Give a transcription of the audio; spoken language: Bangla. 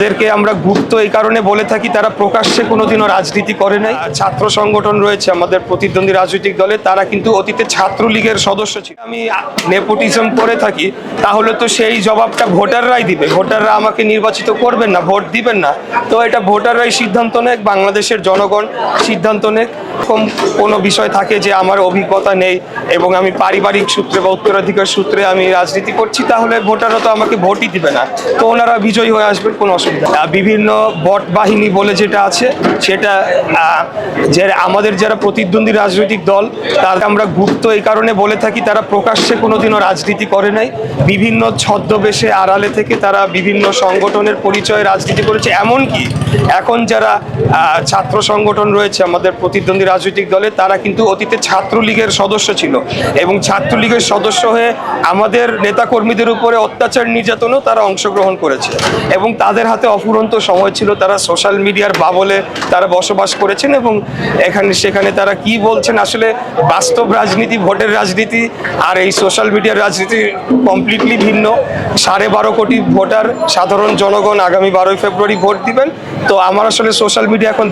এদেরকে আমরা গুপ্ত এই কারণে বলে থাকি, তারা প্রকাশ্যে কোনোদিনও রাজনীতি করে নাই। ছাত্র সংগঠন রয়েছে আমাদের প্রতিদ্বন্দ্বী রাজনৈতিক দলে, তারা কিন্তু অতীতে ছাত্রলীগের সদস্য ছিল। আমি নেপোটিজম করে থাকি, তাহলে তো সেই জবাবটা ভোটাররাই দিবে। ভোটাররা আমাকে নির্বাচিত করবেন না, ভোট দিবেন না, তো এটা ভোটাররাই সিদ্ধান্ত নেক, বাংলাদেশের জনগণ সিদ্ধান্ত নেক। কোনো বিষয় থাকে যে আমার অভিজ্ঞতা নেই এবং আমি পারিবারিক সূত্রে বা উত্তরাধিকার সূত্রে আমি রাজনীতি করছি, তাহলে ভোটাররা তো আমাকে ভোটই দিবে না, তো ওনারা বিজয়ী হয়ে আসবেন, কোনো অসুবিধা। বিভিন্ন বট বাহিনী বলে যেটা আছে, সেটা যে আমাদের যারা প্রতিদ্বন্দ্বী রাজনৈতিক দল, তারা আমরা গুপ্ত এই কারণে বলে থাকি, তারা প্রকাশ্যে কোনোদিনও রাজনীতি করে নাই। বিভিন্ন ছদ্মবেশে আড়ালে থেকে তারা বিভিন্ন সংগঠনের পরিচয়ে রাজনীতি করেছে। এমনকি এখন যারা ছাত্র সংগঠন রয়েছে আমাদের প্রতিদ্বন্দ্বী রাজনৈতিক দলে, তারা কিন্তু অতীতে ছাত্রলীগের সদস্য ছিল এবং ছাত্রলীগের সদস্য হয়ে আমাদের নেতাকর্মীদের উপরে অত্যাচার নির্যাতনও তারা অংশগ্রহণ করেছে এবং তাদের হাতে অফুরন্ত সময় ছিল। তারা সোশ্যাল মিডিয়ার বাবলে তারা বসবাস করেছেন এবং এখানে সেখানে তারা কি বলছেন, আসলে বাস্তব রাজনীতি, ভোটের রাজনীতি আর এই সোশ্যাল মিডিয়ার রাজনীতি কমপ্লিটলি ভিন্ন। 12.5 কোটি ভোটার, সাধারণ জনগণ আগামী 12ই ফেব্রুয়ারি ভোট দিবেন। তো আমার আসলে সোশ্যাল মিডিয়া এখন